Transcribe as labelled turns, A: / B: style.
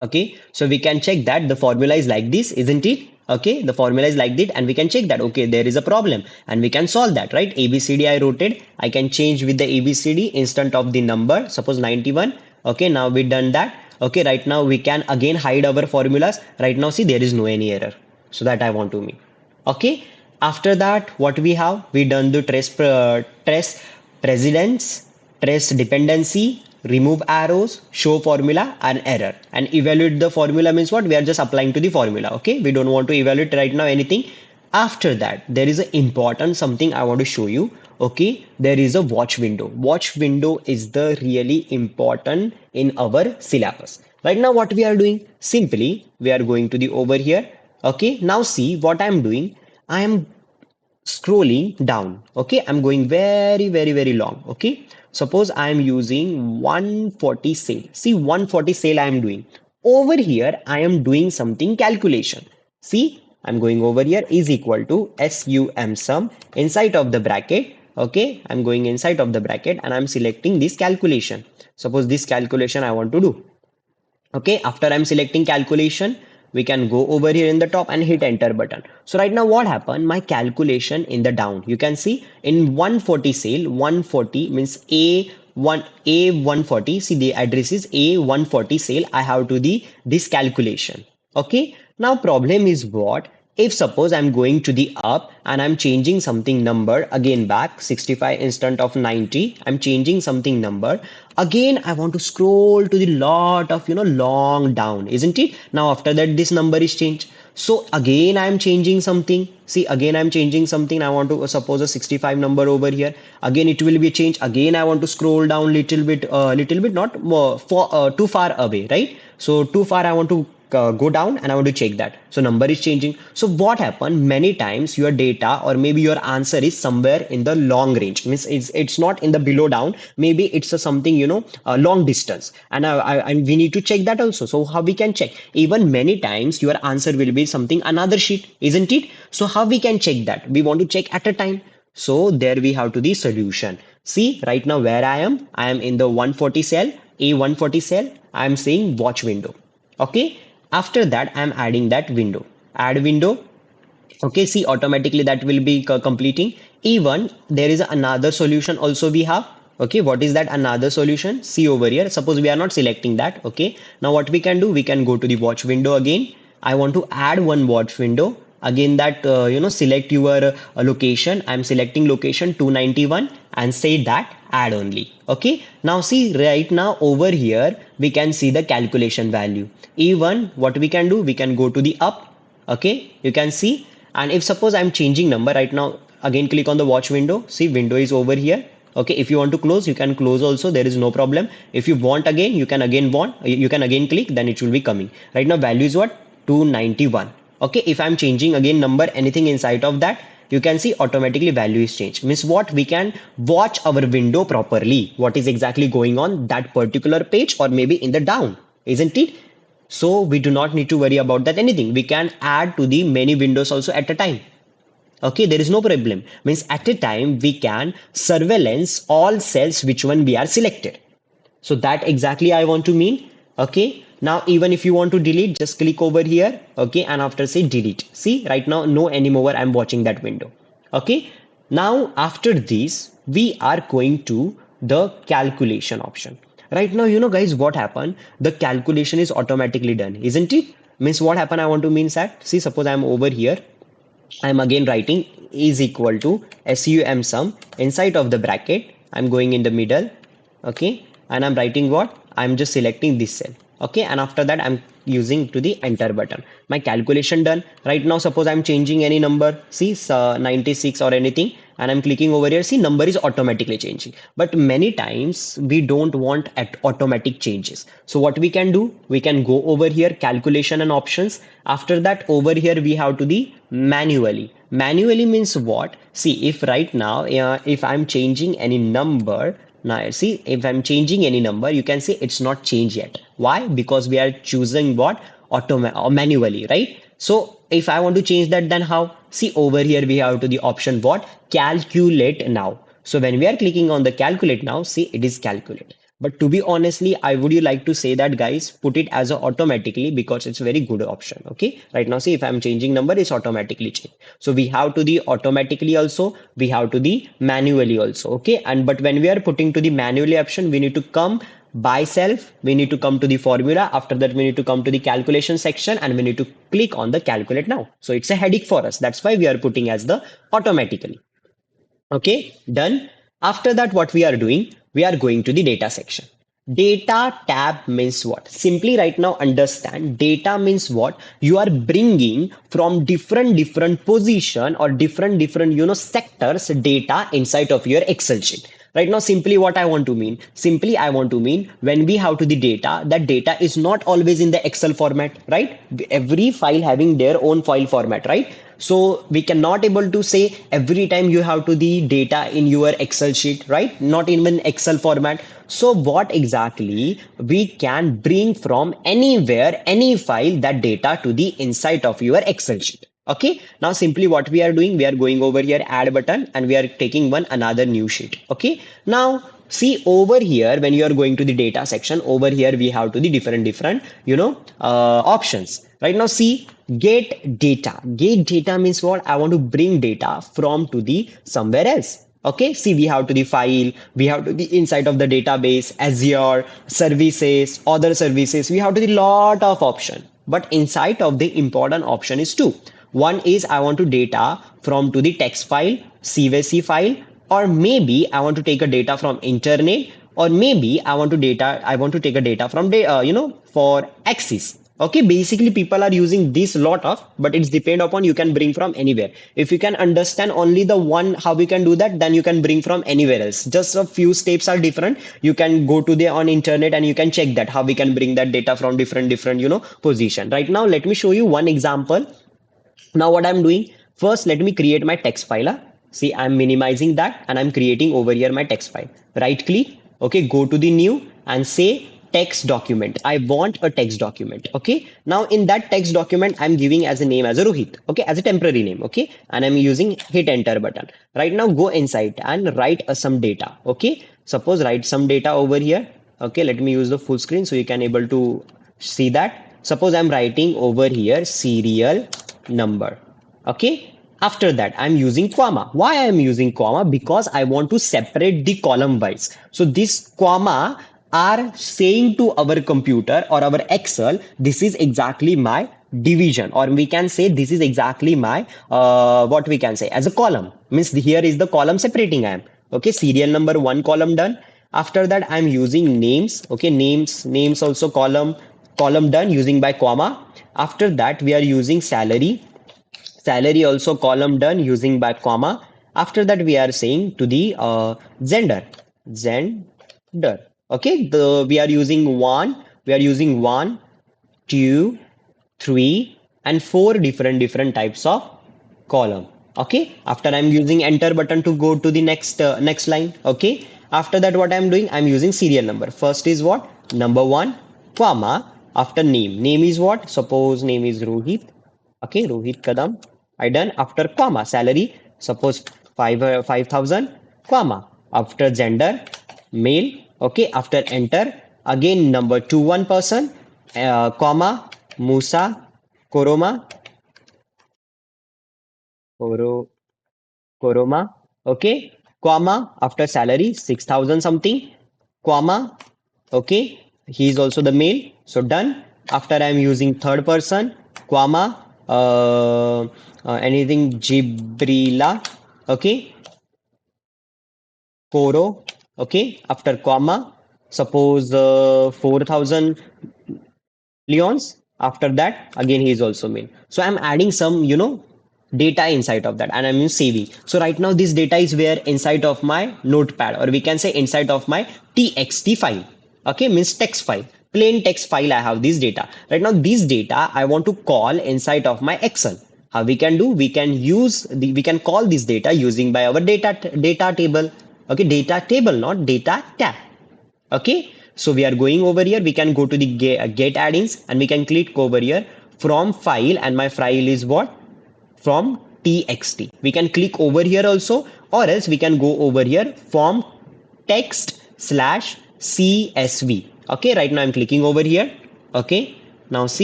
A: Okay, so we can check that the formula is like this, isn't it? Okay, the formula is like that, and we can check that, okay, there is a problem, and we can solve that, right? ABCD I wrote it. I can change with the ABCD instead of the number, suppose 91. Okay, now we done that. Okay, right now we can again hide our formulas. Right now, see, there is no any error. So that I want to mean. Okay, after that, what we have? We done the trace precedence, trace dependency, remove arrows, show formula, and error. And evaluate the formula means what? We are just applying to the formula. Okay, we don't want to evaluate right now anything. After that, there is an important something I want to show you. Okay, there is a watch window. Watch window is the really important in our syllabus. Right now, what we are doing? Simply, we are going to the over here. Okay, now see what I'm doing. I am scrolling down. Okay, I'm going very long. Okay, suppose I'm using 140 sale. See, 140 sale I am doing. Over here, I am doing something calculation. See, I'm going over here is equal to sum sum inside of the bracket. Okay, I'm going inside of the bracket and I'm selecting this calculation. Suppose this calculation I want to do. Okay, after I'm selecting calculation, we can go over here in the top and hit enter button. So right now what happened? My calculation in the down, you can see in 140 sale, 140 means A140. See, the address is A140 sale. I have to the this calculation. Okay, now problem is what? If suppose I'm going to the up and I'm changing something number again back 65 instead of 90, I'm changing something number again. I want to scroll to the lot of long down, isn't it? Now after that this number is changed. So again I'm changing something. See, again I'm changing something. I want to suppose a 65 number over here. Again it will be changed. Again I want to scroll down little bit, not more, for too far away, right? So too far I want to go down and I want to check that. So number is changing. So what happened? Many times your data or maybe your answer is somewhere in the long range. Means it's not in the below down. Maybe it's a something a long distance. And we need to check that also. So how we can check? Even many times your answer will be something another sheet, isn't it? So how we can check that? We want to check at a time. So there we have to the solution. See right now where I am in the 140 cell, A140 cell. I am saying watch window. Okay, after that I'm adding that window, add window. Okay, see, automatically that will be completing. Even there is another solution also we have. Okay, what is that another solution? See over here, suppose we are not selecting that. Okay, now what we can do, we can go to the watch window again. I want to add one watch window again, that select your location. I'm selecting location 291 and say that add only. Okay, now see right now over here we can see the calculation value. Even what we can do, we can go to the up. Okay, you can see. And if suppose I'm changing number right now, again click on the watch window. See, window is over here. Okay, if you want to close, you can close also, there is no problem. If you want again, you can again click, then it will be coming. Right now value is what? 291. Okay, if I'm changing again number anything inside of that, you can see automatically value is changed. Means what? We can watch our window properly, what is exactly going on that particular page or maybe in the down, isn't it? So we do not need to worry about that anything. We can add to the many windows also at a time. Okay, there is no problem. Means at a time we can surveillance all cells which one we are selected. So that exactly I want to mean. Okay, now even if you want to delete, just click over here. Okay, and after say delete. See right now no anymore. I'm watching that window. Okay, now after this we are going to the calculation option. Right now, guys, what happened? The calculation is automatically done, isn't it? Means what happened? I want to mean that. See, suppose I'm over here. I'm again writing is equal to sum sum inside of the bracket. I'm going in the middle. Okay, and I'm writing what? I'm just selecting this cell. Okay, and after that I'm using to the enter button. My calculation done. Right now suppose I'm changing any number, see 96 or anything, and I'm clicking over here. See, number is automatically changing, but many times we don't want at automatic changes. So what we can do, we can go over here calculation and options. After that over here we have to the manually means what? See, if right now if I'm changing any number. Now, see, if I'm changing any number, you can see it's not changed yet. Why? Because we are choosing what? Or manually, right? So if I want to change that, then how? See, over here we have to the option what? Calculate now. So when we are clicking on the calculate now, see, it is calculate. But to be honestly, I would you like to say that guys, put it as a automatically because it's a very good option. Okay. Right now, see if I'm changing number, it's automatically change. So we have to the automatically also, we have to the manually also. Okay. And but when we are putting to the manually option, we need to come by self, we need to come to the formula. After that, we need to come to the calculation section and we need to click on the calculate now. So it's a headache for us. That's why we are putting as the automatically. Okay, done. After that, what we are doing, we are going to the data section. Data tab means what? Simply right now understand data means what? You are bringing from different position or different sectors data inside of your Excel sheet. Right now, simply what I want to mean. Simply I want to mean when we have to the data, that data is not always in the Excel format, right? Every file having their own file format, right? So we cannot able to say every time you have to the data in your Excel sheet, right? Not even Excel format. So what exactly we can bring from anywhere, any file, that data to the inside of your Excel sheet. Okay. Now simply what we are doing, we are going over here, add button, and we are taking one another new sheet. Okay. Now see over here, when you are going to the data section, over here we have to the different options. Right now, see get data. Get data means what? I want to bring data from to the somewhere else. Okay, see, we have to the file, we have to the inside of the database, Azure, services, other services. We have to the lot of option. But inside of the important option is two. One is I want to data from to the text file, CVC file, or maybe I want to take a data from internet, or maybe I want to take a data from for Axis. Okay, basically people are using this lot of, but it's depend upon you can bring from anywhere. If you can understand only the one how we can do that, then you can bring from anywhere else. Just a few steps are different. You can go to the on internet and you can check that how we can bring that data from different position. Right now, let me show you one example. Now what I'm doing, first let me create my text file. See, I'm minimizing that and I'm creating over here my text file. Right click, okay, go to the new and say text document. I want a text document. Okay, now in that text document I'm giving as a name as a Rohit, okay, as a temporary name. Okay, and I'm using hit enter button. Right now go inside and write some data. Okay, suppose write some data over here. Okay, let me use the full screen so you can able to see that. Suppose I'm writing over here serial number. Okay. After that, I'm using comma. Why I'm using comma? Because I want to separate the column wise. So this comma are saying to our computer or our Excel, this is exactly my division, or we can say this is exactly my what we can say as a column. Means here is the column separating I am. Okay, serial number one column done. After that, I'm using names. Okay, names also column done using by comma. After that, we are using salary also column done using by comma. After that, we are saying to the gender. Okay, the we are using one, two, three, and four different types of column. Okay, after I'm using enter button to go to the next line. Okay, after that, what I'm doing, I'm using serial number. First is what? Number one, comma. After name is what? Suppose name is Rohit. Okay, Rohit Kadam. I done after comma. Salary, suppose 5,000, comma. After gender, male. Okay, after enter, again number two, one person, comma, Musa, Koroma, Koro, Koroma. Okay, comma. After salary, 6,000 something, comma. Okay, he is also the male. So done. After I am using third person, comma, anything Jibrila. Okay, Koro. Okay, after comma, suppose 4,000 Leons. After that, again he is also male. So I'm adding some data inside of that, and I'm saving. So right now this data is where inside of my notepad, or we can say inside of my txt file. Okay, means text file, plain text file. I have this data. Right now this data I want to call inside of my Excel. How we can do? We can call this data using by our data table. Okay, data table, not data tab. Okay, so we are going over here. We can go to the get add-ins and we can click over here from file, and my file is what? From txt. We can click over here also, or else we can go over here from text slash CSV. Okay, right now I'm clicking over here. Okay, now see.